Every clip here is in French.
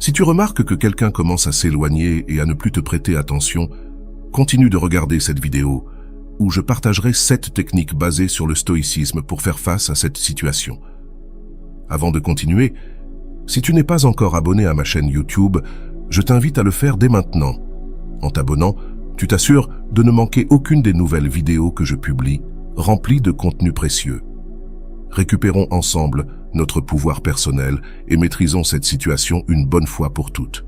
Si tu remarques que quelqu'un commence à s'éloigner et à ne plus te prêter attention, continue de regarder cette vidéo où je partagerai 7 techniques basées sur le stoïcisme pour faire face à cette situation. Avant de continuer, si tu n'es pas encore abonné à ma chaîne YouTube, je t'invite à le faire dès maintenant. En t'abonnant, tu t'assures de ne manquer aucune des nouvelles vidéos que je publie, remplies de contenu précieux. Récupérons ensemble notre pouvoir personnel et maîtrisons cette situation une bonne fois pour toutes.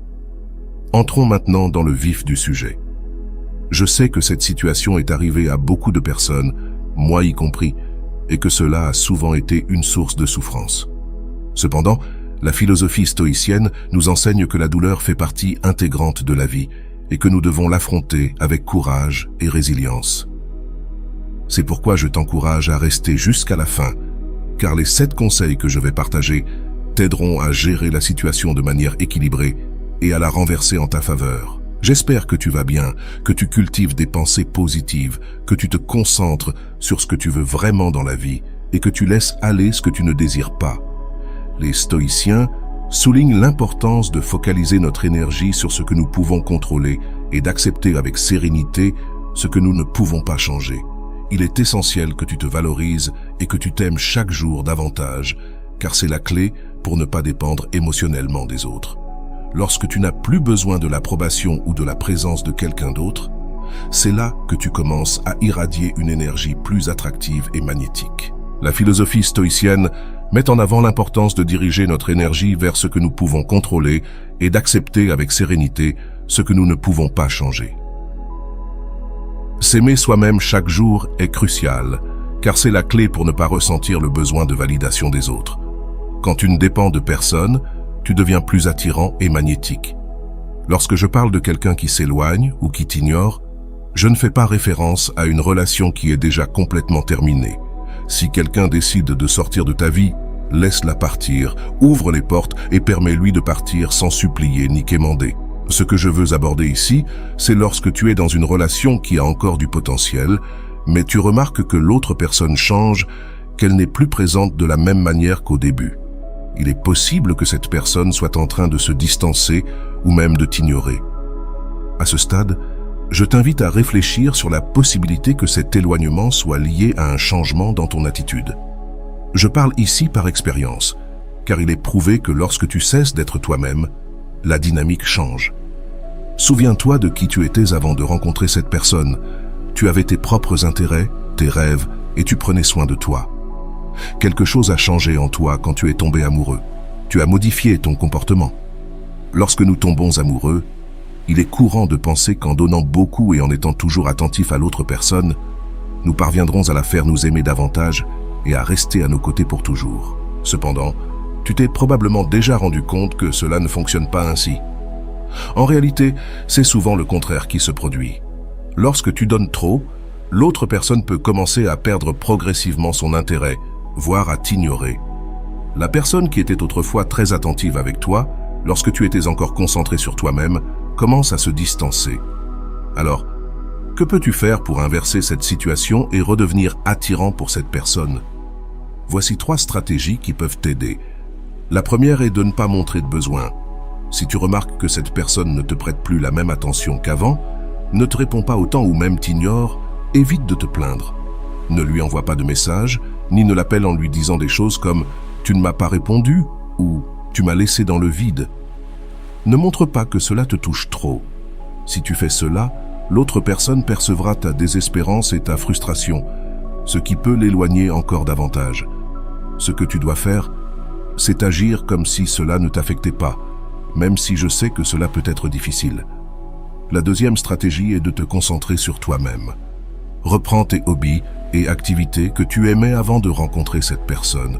Entrons maintenant dans le vif du sujet. Je sais que cette situation est arrivée à beaucoup de personnes, moi y compris, et que cela a souvent été une source de souffrance. Cependant, la philosophie stoïcienne nous enseigne que la douleur fait partie intégrante de la vie et que nous devons l'affronter avec courage et résilience. C'est pourquoi je t'encourage à rester jusqu'à la fin, car les 7 conseils que je vais partager t'aideront à gérer la situation de manière équilibrée et à la renverser en ta faveur. J'espère que tu vas bien, que tu cultives des pensées positives, que tu te concentres sur ce que tu veux vraiment dans la vie et que tu laisses aller ce que tu ne désires pas. Les stoïciens soulignent l'importance de focaliser notre énergie sur ce que nous pouvons contrôler et d'accepter avec sérénité ce que nous ne pouvons pas changer. Il est essentiel que tu te valorises et que tu t'aimes chaque jour davantage, car c'est la clé pour ne pas dépendre émotionnellement des autres. Lorsque tu n'as plus besoin de l'approbation ou de la présence de quelqu'un d'autre, c'est là que tu commences à irradier une énergie plus attractive et magnétique. La philosophie stoïcienne met en avant l'importance de diriger notre énergie vers ce que nous pouvons contrôler et d'accepter avec sérénité ce que nous ne pouvons pas changer. S'aimer soi-même chaque jour est crucial, car c'est la clé pour ne pas ressentir le besoin de validation des autres. Quand tu ne dépends de personne, tu deviens plus attirant et magnétique. Lorsque je parle de quelqu'un qui s'éloigne ou qui t'ignore, je ne fais pas référence à une relation qui est déjà complètement terminée. Si quelqu'un décide de sortir de ta vie, laisse-la partir, ouvre les portes et permets-lui de partir sans supplier ni quémander. Ce que je veux aborder ici, c'est lorsque tu es dans une relation qui a encore du potentiel, mais tu remarques que l'autre personne change, qu'elle n'est plus présente de la même manière qu'au début. Il est possible que cette personne soit en train de se distancer ou même de t'ignorer. À ce stade, je t'invite à réfléchir sur la possibilité que cet éloignement soit lié à un changement dans ton attitude. Je parle ici par expérience, car il est prouvé que lorsque tu cesses d'être toi-même, la dynamique change. Souviens-toi de qui tu étais avant de rencontrer cette personne. Tu avais tes propres intérêts, tes rêves, et tu prenais soin de toi. Quelque chose a changé en toi quand tu es tombé amoureux. Tu as modifié ton comportement. Lorsque nous tombons amoureux, il est courant de penser qu'en donnant beaucoup et en étant toujours attentif à l'autre personne, nous parviendrons à la faire nous aimer davantage et à rester à nos côtés pour toujours. Cependant, tu t'es probablement déjà rendu compte que cela ne fonctionne pas ainsi. En réalité, c'est souvent le contraire qui se produit. Lorsque tu donnes trop, l'autre personne peut commencer à perdre progressivement son intérêt, voire à t'ignorer. La personne qui était autrefois très attentive avec toi, lorsque tu étais encore concentré sur toi-même, commence à se distancer. Alors, que peux-tu faire pour inverser cette situation et redevenir attirant pour cette personne? Voici 3 stratégies qui peuvent t'aider. La première est de ne pas montrer de besoin. Si tu remarques que cette personne ne te prête plus la même attention qu'avant, ne te répond pas autant ou même t'ignore, évite de te plaindre. Ne lui envoie pas de message, ni ne l'appelle en lui disant des choses comme « tu ne m'as pas répondu » ou « tu m'as laissé dans le vide ». Ne montre pas que cela te touche trop. Si tu fais cela, l'autre personne percevra ta désespérance et ta frustration, ce qui peut l'éloigner encore davantage. Ce que tu dois faire, c'est agir comme si cela ne t'affectait pas, même si je sais que cela peut être difficile. La deuxième stratégie est de te concentrer sur toi-même. Reprends tes hobbies et activités que tu aimais avant de rencontrer cette personne.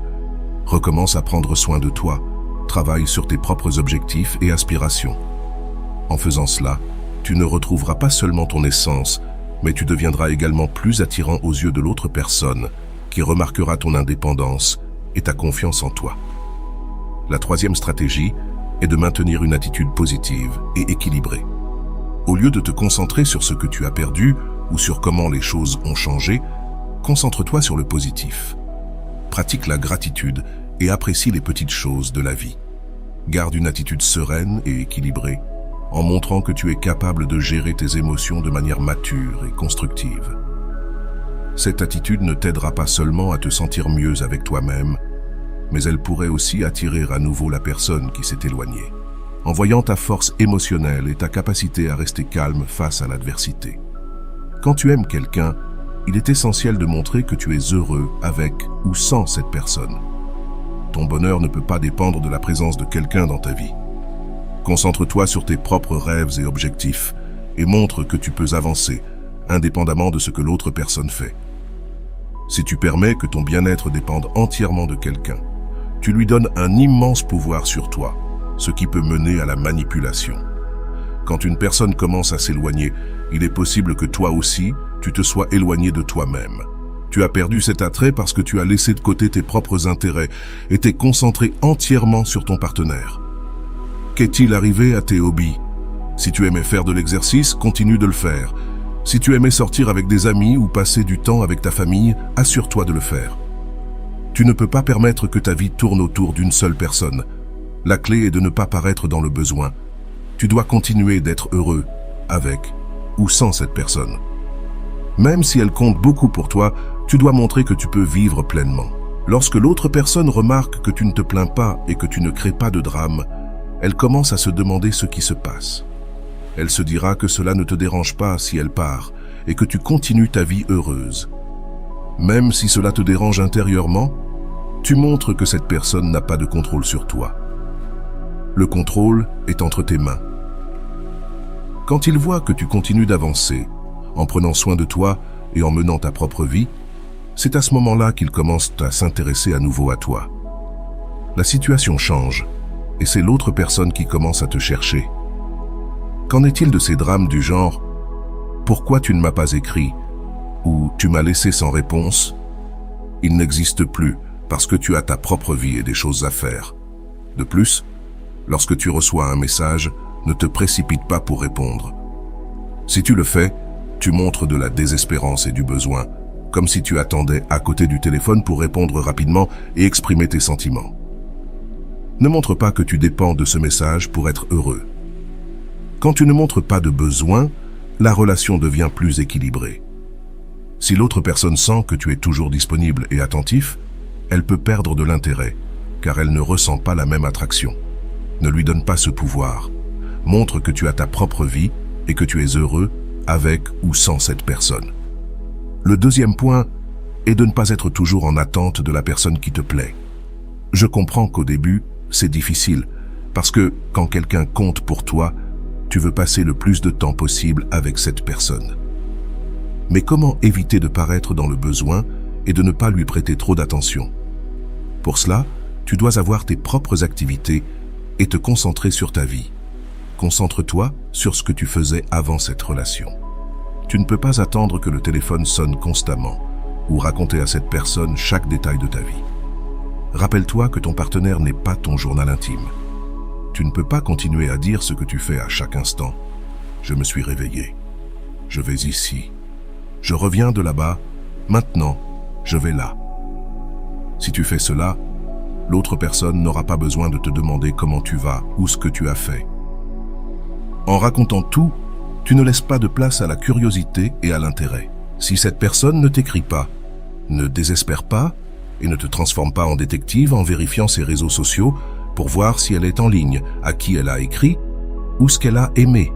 Recommence à prendre soin de toi. Travaille sur tes propres objectifs et aspirations. En faisant cela, tu ne retrouveras pas seulement ton essence, mais tu deviendras également plus attirant aux yeux de l'autre personne, qui remarquera ton indépendance et ta confiance en toi. La troisième stratégie est de maintenir une attitude positive et équilibrée. Au lieu de te concentrer sur ce que tu as perdu ou sur comment les choses ont changé, concentre-toi sur le positif. Pratique la gratitude et apprécie les petites choses de la vie. Garde une attitude sereine et équilibrée, en montrant que tu es capable de gérer tes émotions de manière mature et constructive. Cette attitude ne t'aidera pas seulement à te sentir mieux avec toi-même, mais elle pourrait aussi attirer à nouveau la personne qui s'est éloignée, en voyant ta force émotionnelle et ta capacité à rester calme face à l'adversité. Quand tu aimes quelqu'un, il est essentiel de montrer que tu es heureux avec ou sans cette personne. Ton bonheur ne peut pas dépendre de la présence de quelqu'un dans ta vie. Concentre-toi sur tes propres rêves et objectifs et montre que tu peux avancer, indépendamment de ce que l'autre personne fait. Si tu permets que ton bien-être dépende entièrement de quelqu'un, tu lui donnes un immense pouvoir sur toi, ce qui peut mener à la manipulation. Quand une personne commence à s'éloigner, il est possible que toi aussi, tu te sois éloigné de toi-même. Tu as perdu cet attrait parce que tu as laissé de côté tes propres intérêts et t'es concentré entièrement sur ton partenaire. Qu'est-il arrivé à tes hobbies? Si tu aimais faire de l'exercice, continue de le faire. Si tu aimais sortir avec des amis ou passer du temps avec ta famille, assure-toi de le faire. Tu ne peux pas permettre que ta vie tourne autour d'une seule personne. La clé est de ne pas paraître dans le besoin. Tu dois continuer d'être heureux, avec ou sans cette personne. Même si elle compte beaucoup pour toi, tu dois montrer que tu peux vivre pleinement. Lorsque l'autre personne remarque que tu ne te plains pas et que tu ne crées pas de drame, elle commence à se demander ce qui se passe. Elle se dira que cela ne te dérange pas si elle part et que tu continues ta vie heureuse. Même si cela te dérange intérieurement, tu montres que cette personne n'a pas de contrôle sur toi. Le contrôle est entre tes mains. Quand il voit que tu continues d'avancer, en prenant soin de toi et en menant ta propre vie, c'est à ce moment-là qu'il commence à s'intéresser à nouveau à toi. La situation change, et c'est l'autre personne qui commence à te chercher. Qu'en est-il de ces drames du genre « Pourquoi tu ne m'as pas écrit ?» ou « Tu m'as laissé sans réponse ?» Il n'existe plus parce que tu as ta propre vie et des choses à faire. De plus, lorsque tu reçois un message, ne te précipite pas pour répondre. Si tu le fais, tu montres de la désespérance et du besoin, comme si tu attendais à côté du téléphone pour répondre rapidement et exprimer tes sentiments. Ne montre pas que tu dépends de ce message pour être heureux. Quand tu ne montres pas de besoin, la relation devient plus équilibrée. Si l'autre personne sent que tu es toujours disponible et attentif, elle peut perdre de l'intérêt, car elle ne ressent pas la même attraction. Ne lui donne pas ce pouvoir. Montre que tu as ta propre vie et que tu es heureux avec ou sans cette personne. Le deuxième point est de ne pas être toujours en attente de la personne qui te plaît. Je comprends qu'au début, c'est difficile, parce que quand quelqu'un compte pour toi, tu veux passer le plus de temps possible avec cette personne. Mais comment éviter de paraître dans le besoin et de ne pas lui prêter trop d'attention? Pour cela, tu dois avoir tes propres activités et te concentrer sur ta vie. Concentre-toi sur ce que tu faisais avant cette relation. Tu ne peux pas attendre que le téléphone sonne constamment ou raconter à cette personne chaque détail de ta vie. Rappelle-toi que ton partenaire n'est pas ton journal intime. Tu ne peux pas continuer à dire ce que tu fais à chaque instant. Je me suis réveillé. Je vais ici. Je reviens de là-bas. Maintenant, je vais là. Si tu fais cela, l'autre personne n'aura pas besoin de te demander comment tu vas ou ce que tu as fait. En racontant tout, tu ne laisses pas de place à la curiosité et à l'intérêt. Si cette personne ne t'écrit pas, ne désespère pas et ne te transforme pas en détective en vérifiant ses réseaux sociaux pour voir si elle est en ligne, à qui elle a écrit ou ce qu'elle a aimé.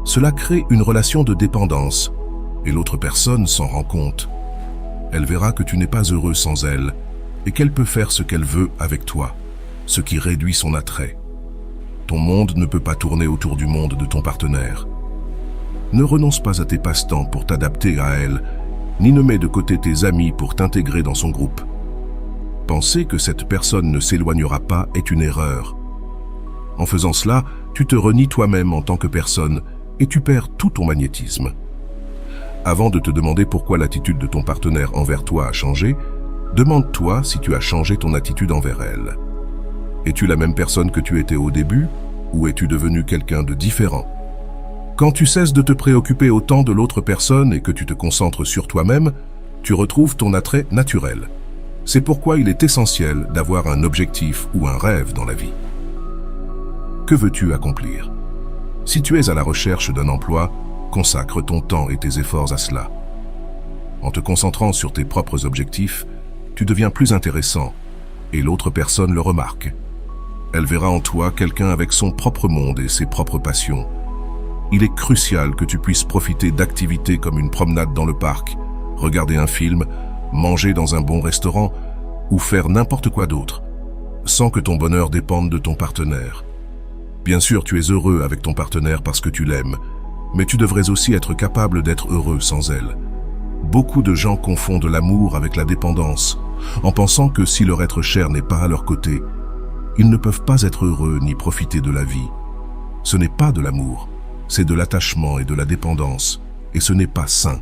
Cela crée une relation de dépendance et l'autre personne s'en rend compte. Elle verra que tu n'es pas heureux sans elle et qu'elle peut faire ce qu'elle veut avec toi, ce qui réduit son attrait. Ton monde ne peut pas tourner autour du monde de ton partenaire. Ne renonce pas à tes passe-temps pour t'adapter à elle, ni ne mets de côté tes amis pour t'intégrer dans son groupe. Penser que cette personne ne s'éloignera pas est une erreur. En faisant cela, tu te renies toi-même en tant que personne et tu perds tout ton magnétisme. Avant de te demander pourquoi l'attitude de ton partenaire envers toi a changé, demande-toi si tu as changé ton attitude envers elle. Es-tu la même personne que tu étais au début ou es-tu devenu quelqu'un de différent? Quand tu cesses de te préoccuper autant de l'autre personne et que tu te concentres sur toi-même, tu retrouves ton attrait naturel. C'est pourquoi il est essentiel d'avoir un objectif ou un rêve dans la vie. Que veux-tu accomplir? Si tu es à la recherche d'un emploi, consacre ton temps et tes efforts à cela. En te concentrant sur tes propres objectifs, tu deviens plus intéressant et l'autre personne le remarque. Elle verra en toi quelqu'un avec son propre monde et ses propres passions. Il est crucial que tu puisses profiter d'activités comme une promenade dans le parc, regarder un film, manger dans un bon restaurant ou faire n'importe quoi d'autre, sans que ton bonheur dépende de ton partenaire. Bien sûr, tu es heureux avec ton partenaire parce que tu l'aimes, mais tu devrais aussi être capable d'être heureux sans elle. Beaucoup de gens confondent l'amour avec la dépendance, en pensant que si leur être cher n'est pas à leur côté, ils ne peuvent pas être heureux ni profiter de la vie. Ce n'est pas de l'amour, c'est de l'attachement et de la dépendance, et ce n'est pas sain.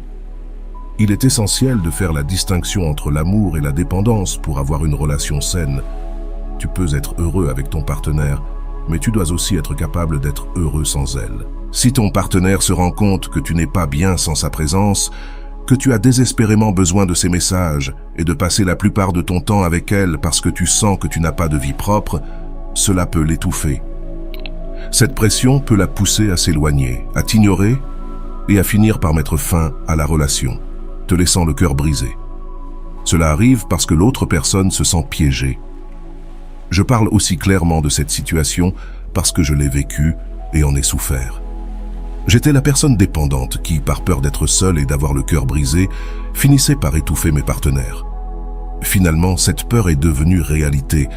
Il est essentiel de faire la distinction entre l'amour et la dépendance pour avoir une relation saine. Tu peux être heureux avec ton partenaire, mais tu dois aussi être capable d'être heureux sans elle. Si ton partenaire se rend compte que tu n'es pas bien sans sa présence, que tu as désespérément besoin de ses messages et de passer la plupart de ton temps avec elle parce que tu sens que tu n'as pas de vie propre, cela peut l'étouffer. Cette pression peut la pousser à s'éloigner, à t'ignorer et à finir par mettre fin à la relation, te laissant le cœur brisé. Cela arrive parce que l'autre personne se sent piégée. Je parle aussi clairement de cette situation parce que je l'ai vécue et en ai souffert. J'étais la personne dépendante qui, par peur d'être seule et d'avoir le cœur brisé, finissait par étouffer mes partenaires. Finalement, cette peur est devenue réalité,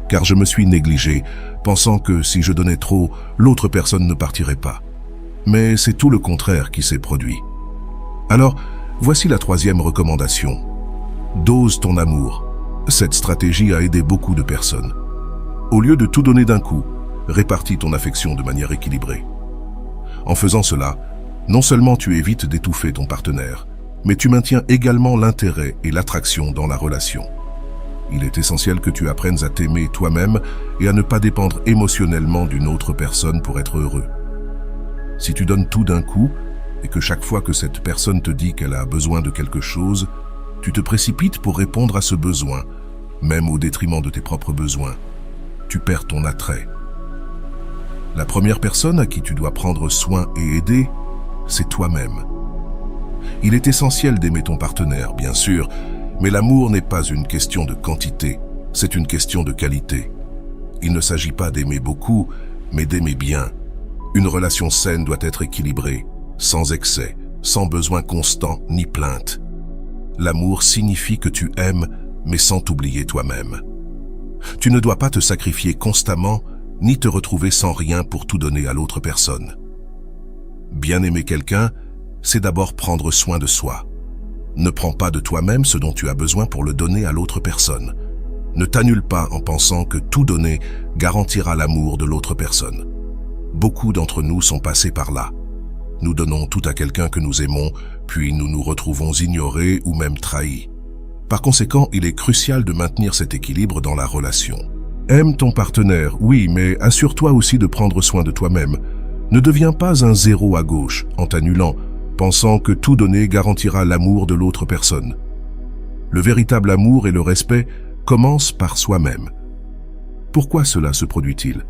car je me suis négligé, pensant que si je donnais trop, l'autre personne ne partirait pas. Mais c'est tout le contraire qui s'est produit. Alors, voici la troisième recommandation. Dose ton amour. Cette stratégie a aidé beaucoup de personnes. Au lieu de tout donner d'un coup, répartis ton affection de manière équilibrée. En faisant cela, non seulement tu évites d'étouffer ton partenaire, mais tu maintiens également l'intérêt et l'attraction dans la relation. Il est essentiel que tu apprennes à t'aimer toi-même et à ne pas dépendre émotionnellement d'une autre personne pour être heureux. Si tu donnes tout d'un coup, et que chaque fois que cette personne te dit qu'elle a besoin de quelque chose, tu te précipites pour répondre à ce besoin, même au détriment de tes propres besoins. Tu perds ton attrait. La première personne à qui tu dois prendre soin et aider, c'est toi-même. Il est essentiel d'aimer ton partenaire, bien sûr, mais l'amour n'est pas une question de quantité, c'est une question de qualité. Il ne s'agit pas d'aimer beaucoup, mais d'aimer bien. Une relation saine doit être équilibrée, sans excès, sans besoin constant ni plainte. L'amour signifie que tu aimes, mais sans t'oublier toi-même. Tu ne dois pas te sacrifier constamment, ni te retrouver sans rien pour tout donner à l'autre personne. Bien aimer quelqu'un, c'est d'abord prendre soin de soi. Ne prends pas de toi-même ce dont tu as besoin pour le donner à l'autre personne. Ne t'annule pas en pensant que tout donner garantira l'amour de l'autre personne. Beaucoup d'entre nous sont passés par là. Nous donnons tout à quelqu'un que nous aimons, puis nous nous retrouvons ignorés ou même trahis. Par conséquent, il est crucial de maintenir cet équilibre dans la relation. Aime ton partenaire, oui, mais assure-toi aussi de prendre soin de toi-même. Ne deviens pas un zéro à gauche en t'annulant, pensant que tout donner garantira l'amour de l'autre personne. Le véritable amour et le respect commencent par soi-même. Pourquoi cela se produit-il?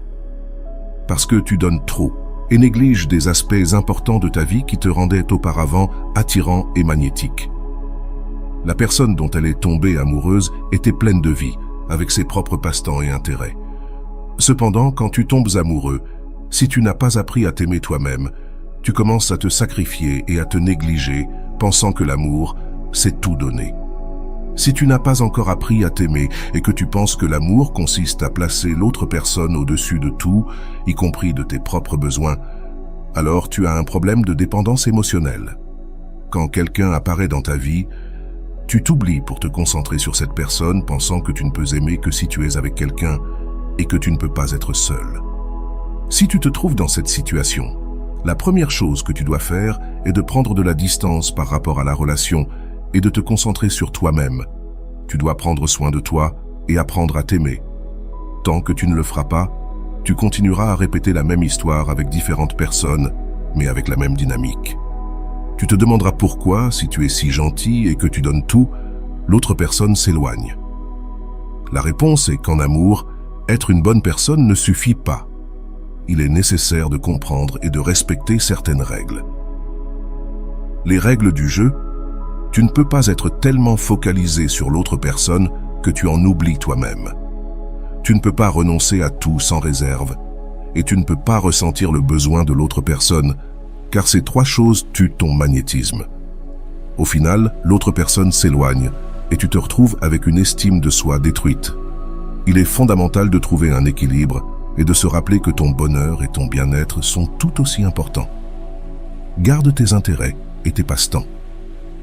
Parce que tu donnes trop et négliges des aspects importants de ta vie qui te rendaient auparavant attirant et magnétique. La personne dont elle est tombée amoureuse était pleine de vie, avec ses propres passe-temps et intérêts. Cependant, quand tu tombes amoureux, si tu n'as pas appris à t'aimer toi-même, tu commences à te sacrifier et à te négliger, pensant que l'amour, c'est tout donner. Si tu n'as pas encore appris à t'aimer et que tu penses que l'amour consiste à placer l'autre personne au-dessus de tout, y compris de tes propres besoins, alors tu as un problème de dépendance émotionnelle. Quand quelqu'un apparaît dans ta vie, tu t'oublies pour te concentrer sur cette personne, pensant que tu ne peux aimer que si tu es avec quelqu'un et que tu ne peux pas être seul. Si tu te trouves dans cette situation, la première chose que tu dois faire est de prendre de la distance par rapport à la relation et de te concentrer sur toi-même. Tu dois prendre soin de toi et apprendre à t'aimer. Tant que tu ne le feras pas, tu continueras à répéter la même histoire avec différentes personnes, mais avec la même dynamique. Tu te demanderas pourquoi, si tu es si gentil et que tu donnes tout, l'autre personne s'éloigne. La réponse est qu'en amour, être une bonne personne ne suffit pas. il est nécessaire de comprendre et de respecter certaines règles. Les règles du jeu, tu ne peux pas être tellement focalisé sur l'autre personne que tu en oublies toi-même. Tu ne peux pas renoncer à tout sans réserve, et tu ne peux pas ressentir le besoin de l'autre personne, car ces trois choses tuent ton magnétisme. Au final, l'autre personne s'éloigne, et tu te retrouves avec une estime de soi détruite. Il est fondamental de trouver un équilibre et de se rappeler que ton bonheur et ton bien-être sont tout aussi importants. Garde tes intérêts et tes passe-temps,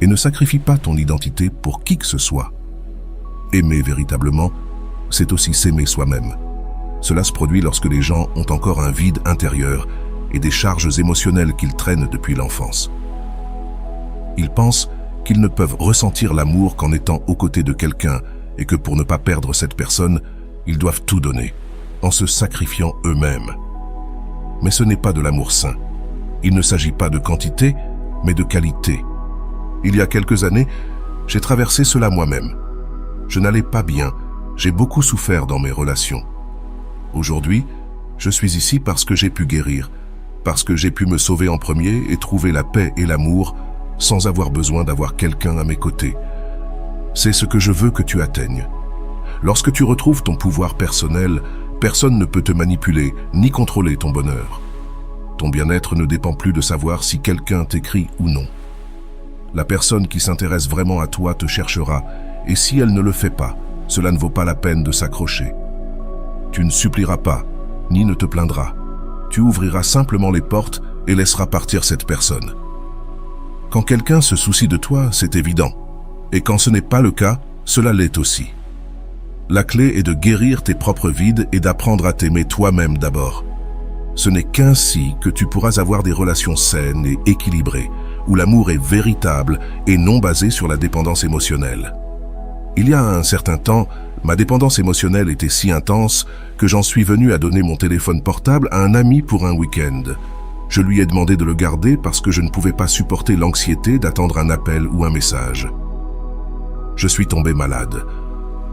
et ne sacrifie pas ton identité pour qui que ce soit. Aimer véritablement, c'est aussi s'aimer soi-même. Cela se produit lorsque les gens ont encore un vide intérieur et des charges émotionnelles qu'ils traînent depuis l'enfance. Ils pensent qu'ils ne peuvent ressentir l'amour qu'en étant aux côtés de quelqu'un et que pour ne pas perdre cette personne, ils doivent tout donner, en se sacrifiant eux-mêmes. Mais ce n'est pas de l'amour sain. Il ne s'agit pas de quantité, mais de qualité. Il y a quelques années, j'ai traversé cela moi-même. Je n'allais pas bien, j'ai beaucoup souffert dans mes relations. Aujourd'hui, je suis ici parce que j'ai pu guérir, parce que j'ai pu me sauver en premier et trouver la paix et l'amour sans avoir besoin d'avoir quelqu'un à mes côtés. C'est ce que je veux que tu atteignes. Lorsque tu retrouves ton pouvoir personnel, personne ne peut te manipuler ni contrôler ton bonheur. Ton bien-être ne dépend plus de savoir si quelqu'un t'écrit ou non. La personne qui s'intéresse vraiment à toi te cherchera, et si elle ne le fait pas, cela ne vaut pas la peine de s'accrocher. Tu ne supplieras pas, ni ne te plaindras. Tu ouvriras simplement les portes et laisseras partir cette personne. Quand quelqu'un se soucie de toi, c'est évident. Et quand ce n'est pas le cas, cela l'est aussi. La clé est de guérir tes propres vides et d'apprendre à t'aimer toi-même d'abord. Ce n'est qu'ainsi que tu pourras avoir des relations saines et équilibrées, où l'amour est véritable et non basé sur la dépendance émotionnelle. Il y a un certain temps, ma dépendance émotionnelle était si intense que j'en suis venu à donner mon téléphone portable à un ami pour un week-end. Je lui ai demandé de le garder parce que je ne pouvais pas supporter l'anxiété d'attendre un appel ou un message. Je suis tombé malade.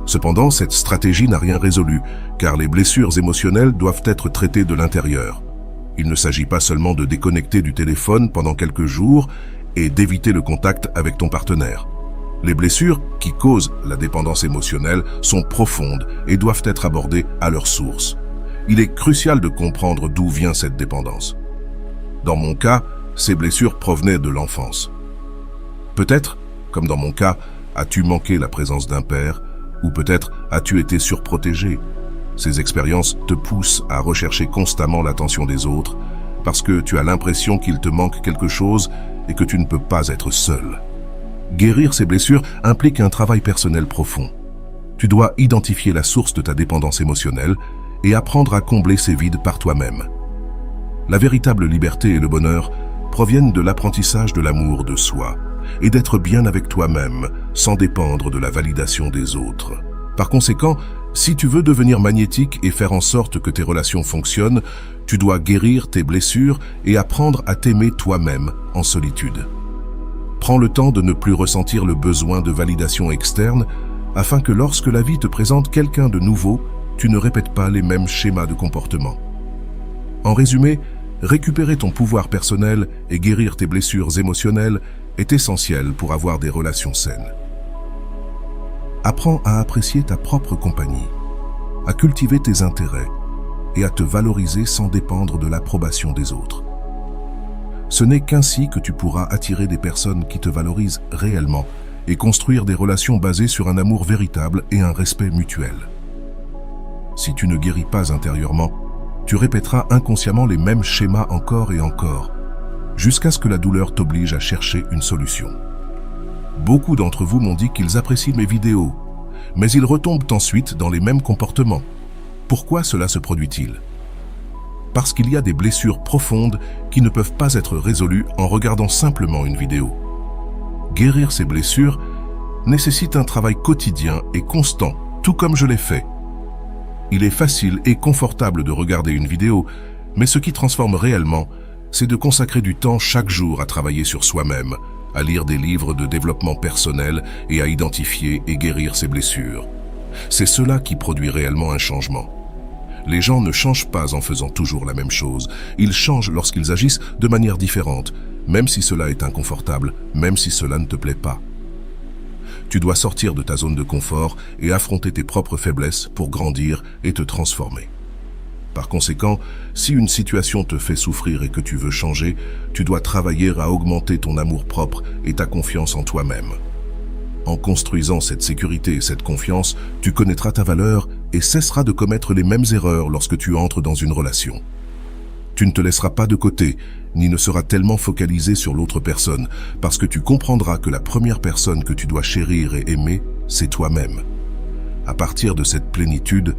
Cependant, cette stratégie n'a rien résolu, car les blessures émotionnelles doivent être traitées de l'intérieur. Il ne s'agit pas seulement de déconnecter du téléphone pendant quelques jours et d'éviter le contact avec ton partenaire. Les blessures qui causent la dépendance émotionnelle sont profondes et doivent être abordées à leur source. Il est crucial de comprendre d'où vient cette dépendance. Dans mon cas, ces blessures provenaient de l'enfance. Peut-être, comme dans mon cas, as-tu manqué la présence d'un père, ou peut-être as-tu été surprotégé. Ces expériences te poussent à rechercher constamment l'attention des autres, parce que tu as l'impression qu'il te manque quelque chose et que tu ne peux pas être seul. Guérir ces blessures implique un travail personnel profond. Tu dois identifier la source de ta dépendance émotionnelle et apprendre à combler ces vides par toi-même. La véritable liberté et le bonheur proviennent de l'apprentissage de l'amour de soi et d'être bien avec toi-même sans dépendre de la validation des autres. Par conséquent, si tu veux devenir magnétique et faire en sorte que tes relations fonctionnent, tu dois guérir tes blessures et apprendre à t'aimer toi-même en solitude. Prends le temps de ne plus ressentir le besoin de validation externe afin que lorsque la vie te présente quelqu'un de nouveau, tu ne répètes pas les mêmes schémas de comportement. En résumé, récupérer ton pouvoir personnel et guérir tes blessures émotionnelles est essentiel pour avoir des relations saines. Apprends à apprécier ta propre compagnie, à cultiver tes intérêts et à te valoriser sans dépendre de l'approbation des autres. Ce n'est qu'ainsi que tu pourras attirer des personnes qui te valorisent réellement et construire des relations basées sur un amour véritable et un respect mutuel. Si tu ne guéris pas intérieurement, tu répéteras inconsciemment les mêmes schémas encore et encore, jusqu'à ce que la douleur t'oblige à chercher une solution. Beaucoup d'entre vous m'ont dit qu'ils apprécient mes vidéos, mais ils retombent ensuite dans les mêmes comportements. Pourquoi cela se produit-il ? Parce qu'il y a des blessures profondes qui ne peuvent pas être résolues en regardant simplement une vidéo. Guérir ces blessures nécessite un travail quotidien et constant, tout comme je l'ai fait. Il est facile et confortable de regarder une vidéo, mais ce qui transforme réellement, c'est de consacrer du temps chaque jour à travailler sur soi-même, à lire des livres de développement personnel et à identifier et guérir ses blessures. C'est cela qui produit réellement un changement. Les gens ne changent pas en faisant toujours la même chose. Ils changent lorsqu'ils agissent de manière différente, même si cela est inconfortable, même si cela ne te plaît pas. Tu dois sortir de ta zone de confort et affronter tes propres faiblesses pour grandir et te transformer. Par conséquent, si une situation te fait souffrir et que tu veux changer, tu dois travailler à augmenter ton amour-propre et ta confiance en toi-même. En construisant cette sécurité et cette confiance, tu connaîtras ta valeur et cesseras de commettre les mêmes erreurs lorsque tu entres dans une relation. Tu ne te laisseras pas de côté, ni ne seras tellement focalisé sur l'autre personne, parce que tu comprendras que la première personne que tu dois chérir et aimer, c'est toi-même. À partir de cette plénitude,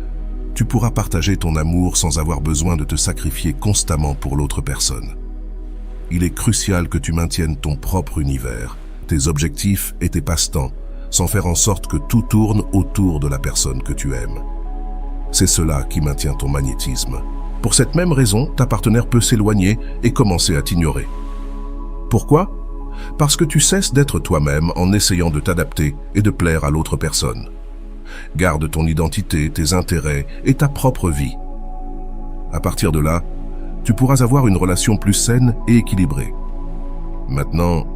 tu pourras partager ton amour sans avoir besoin de te sacrifier constamment pour l'autre personne. Il est crucial que tu maintiennes ton propre univers, tes objectifs et tes passe-temps, sans faire en sorte que tout tourne autour de la personne que tu aimes. C'est cela qui maintient ton magnétisme. Pour cette même raison, ta partenaire peut s'éloigner et commencer à t'ignorer. Pourquoi? Parce que tu cesses d'être toi-même en essayant de t'adapter et de plaire à l'autre personne. Garde ton identité, tes intérêts et ta propre vie. À partir de là, tu pourras avoir une relation plus saine et équilibrée. Maintenant,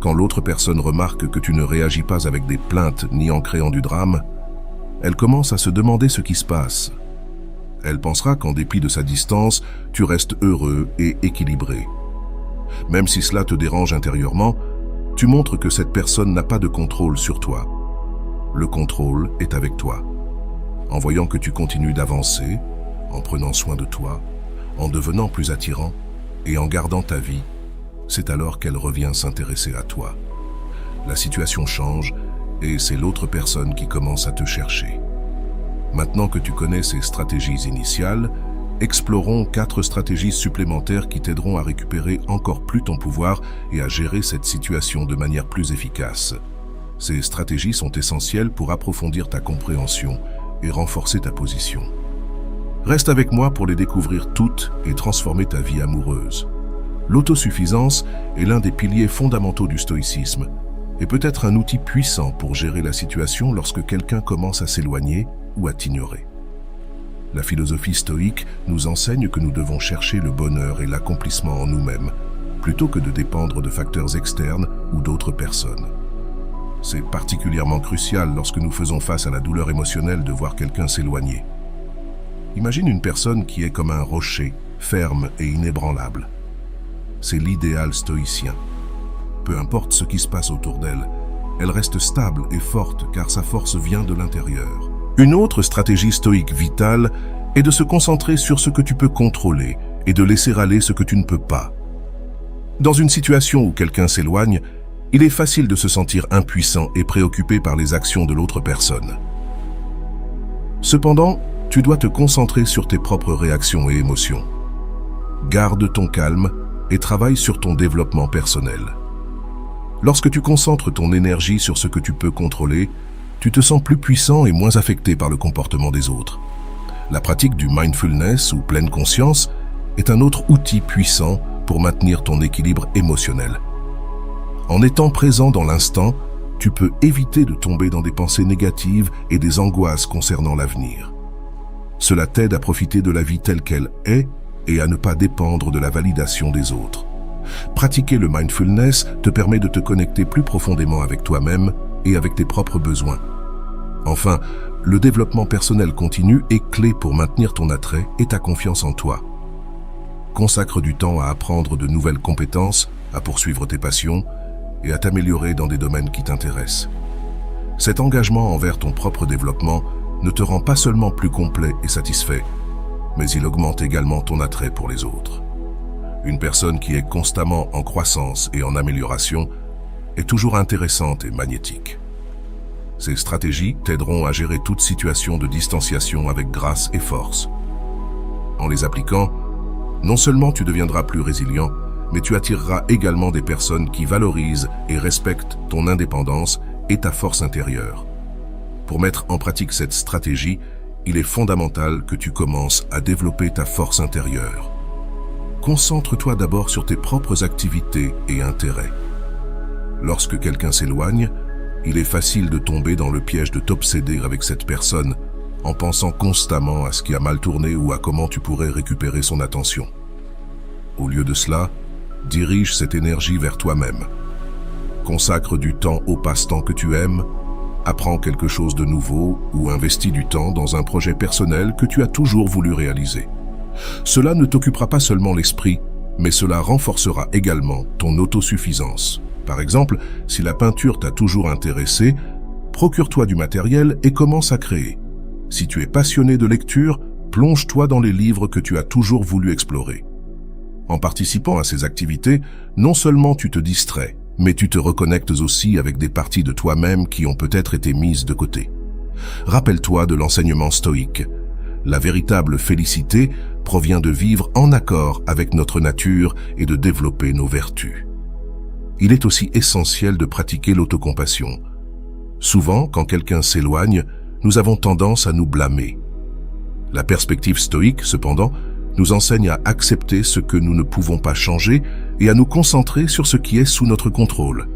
quand l'autre personne remarque que tu ne réagis pas avec des plaintes ni en créant du drame, elle commence à se demander ce qui se passe. Elle pensera qu'en dépit de sa distance, tu restes heureux et équilibré. Même si cela te dérange intérieurement, tu montres que cette personne n'a pas de contrôle sur toi. Le contrôle est avec toi. En voyant que tu continues d'avancer, en prenant soin de toi, en devenant plus attirant et en gardant ta vie, c'est alors qu'elle revient s'intéresser à toi. La situation change et c'est l'autre personne qui commence à te chercher. Maintenant que tu connais ces stratégies initiales, explorons 4 stratégies supplémentaires qui t'aideront à récupérer encore plus ton pouvoir et à gérer cette situation de manière plus efficace. Ces stratégies sont essentielles pour approfondir ta compréhension et renforcer ta position. Reste avec moi pour les découvrir toutes et transformer ta vie amoureuse. L'autosuffisance est l'un des piliers fondamentaux du stoïcisme et peut être un outil puissant pour gérer la situation lorsque quelqu'un commence à s'éloigner ou à t'ignorer. La philosophie stoïque nous enseigne que nous devons chercher le bonheur et l'accomplissement en nous-mêmes, plutôt que de dépendre de facteurs externes ou d'autres personnes. C'est particulièrement crucial lorsque nous faisons face à la douleur émotionnelle de voir quelqu'un s'éloigner. Imagine une personne qui est comme un rocher, ferme et inébranlable. C'est l'idéal stoïcien. Peu importe ce qui se passe autour d'elle, elle reste stable et forte car sa force vient de l'intérieur. Une autre stratégie stoïque vitale est de se concentrer sur ce que tu peux contrôler et de laisser aller ce que tu ne peux pas. Dans une situation où quelqu'un s'éloigne, il est facile de se sentir impuissant et préoccupé par les actions de l'autre personne. Cependant, tu dois te concentrer sur tes propres réactions et émotions. Garde ton calme et travaille sur ton développement personnel. Lorsque tu concentres ton énergie sur ce que tu peux contrôler, tu te sens plus puissant et moins affecté par le comportement des autres. La pratique du mindfulness ou pleine conscience est un autre outil puissant pour maintenir ton équilibre émotionnel. En étant présent dans l'instant, tu peux éviter de tomber dans des pensées négatives et des angoisses concernant l'avenir. Cela t'aide à profiter de la vie telle qu'elle est et à ne pas dépendre de la validation des autres. Pratiquer le mindfulness te permet de te connecter plus profondément avec toi-même et avec tes propres besoins. Enfin, le développement personnel continu est clé pour maintenir ton attrait et ta confiance en toi. Consacre du temps à apprendre de nouvelles compétences, à poursuivre tes passions et à t'améliorer dans des domaines qui t'intéressent. Cet engagement envers ton propre développement ne te rend pas seulement plus complet et satisfait, mais il augmente également ton attrait pour les autres. Une personne qui est constamment en croissance et en amélioration est toujours intéressante et magnétique. Ces stratégies t'aideront à gérer toute situation de distanciation avec grâce et force. En les appliquant, non seulement tu deviendras plus résilient, mais tu attireras également des personnes qui valorisent et respectent ton indépendance et ta force intérieure. Pour mettre en pratique cette stratégie, il est fondamental que tu commences à développer ta force intérieure. Concentre-toi d'abord sur tes propres activités et intérêts. Lorsque quelqu'un s'éloigne, il est facile de tomber dans le piège de t'obséder avec cette personne en pensant constamment à ce qui a mal tourné ou à comment tu pourrais récupérer son attention. Au lieu de cela, dirige cette énergie vers toi-même. Consacre du temps au passe-temps que tu aimes, apprends quelque chose de nouveau ou investis du temps dans un projet personnel que tu as toujours voulu réaliser. Cela ne t'occupera pas seulement l'esprit, mais cela renforcera également ton autosuffisance. Par exemple, si la peinture t'a toujours intéressé, procure-toi du matériel et commence à créer. Si tu es passionné de lecture, plonge-toi dans les livres que tu as toujours voulu explorer. En participant à ces activités, non seulement tu te distrais, mais tu te reconnectes aussi avec des parties de toi-même qui ont peut-être été mises de côté. Rappelle-toi de l'enseignement stoïque. La véritable félicité provient de vivre en accord avec notre nature et de développer nos vertus. Il est aussi essentiel de pratiquer l'autocompassion. Souvent, quand quelqu'un s'éloigne, nous avons tendance à nous blâmer. La perspective stoïque, cependant, nous enseigne à accepter ce que nous ne pouvons pas changer et à nous concentrer sur ce qui est sous notre contrôle.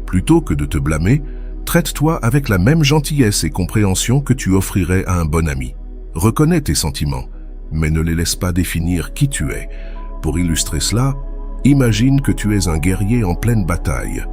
Plutôt que de te blâmer, traite-toi avec la même gentillesse et compréhension que tu offrirais à un bon ami. Reconnais tes sentiments, mais ne les laisse pas définir qui tu es. Pour illustrer cela, imagine que tu es un guerrier en pleine bataille.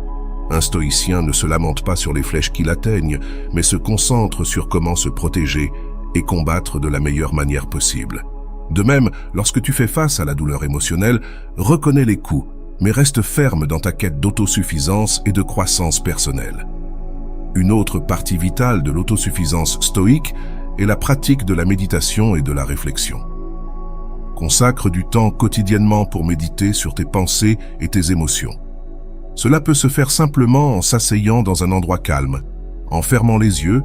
Un stoïcien ne se lamente pas sur les flèches qui l'atteignent, mais se concentre sur comment se protéger et combattre de la meilleure manière possible. De même, lorsque tu fais face à la douleur émotionnelle, reconnais les coups, mais reste ferme dans ta quête d'autosuffisance et de croissance personnelle. Une autre partie vitale de l'autosuffisance stoïque est la pratique de la méditation et de la réflexion. Consacre du temps quotidiennement pour méditer sur tes pensées et tes émotions. Cela peut se faire simplement en s'asseyant dans un endroit calme, en fermant les yeux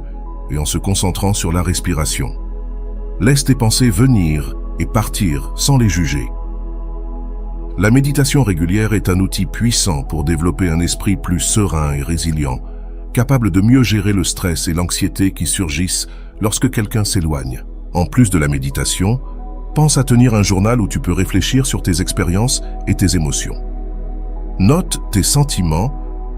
et en se concentrant sur la respiration. Laisse tes pensées venir et partir sans les juger. La méditation régulière est un outil puissant pour développer un esprit plus serein et résilient, capable de mieux gérer le stress et l'anxiété qui surgissent lorsque quelqu'un s'éloigne. En plus de la méditation, pense à tenir un journal où tu peux réfléchir sur tes expériences et tes émotions. Note tes sentiments,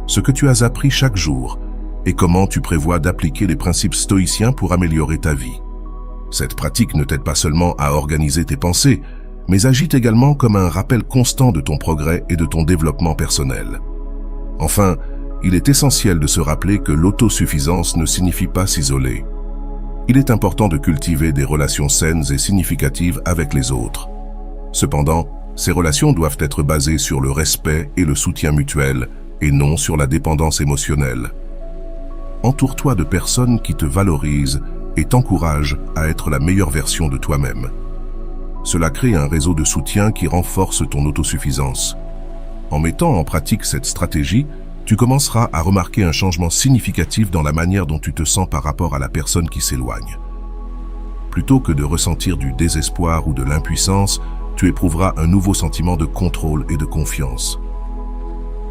ce que tu as appris chaque jour et comment tu prévois d'appliquer les principes stoïciens pour améliorer ta vie. Cette pratique ne t'aide pas seulement à organiser tes pensées, mais agit également comme un rappel constant de ton progrès et de ton développement personnel. Enfin, il est essentiel de se rappeler que l'autosuffisance ne signifie pas s'isoler. Il est important de cultiver des relations saines et significatives avec les autres. Cependant, ces relations doivent être basées sur le respect et le soutien mutuel, et non sur la dépendance émotionnelle. Entoure-toi de personnes qui te valorisent et t'encouragent à être la meilleure version de toi-même. Cela crée un réseau de soutien qui renforce ton autosuffisance. En mettant en pratique cette stratégie, tu commenceras à remarquer un changement significatif dans la manière dont tu te sens par rapport à la personne qui s'éloigne. Plutôt que de ressentir du désespoir ou de l'impuissance, tu éprouveras un nouveau sentiment de contrôle et de confiance.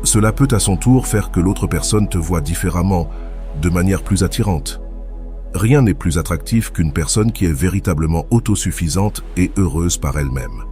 Cela peut à son tour faire que l'autre personne te voie différemment, de manière plus attirante. Rien n'est plus attractif qu'une personne qui est véritablement autosuffisante et heureuse par elle-même.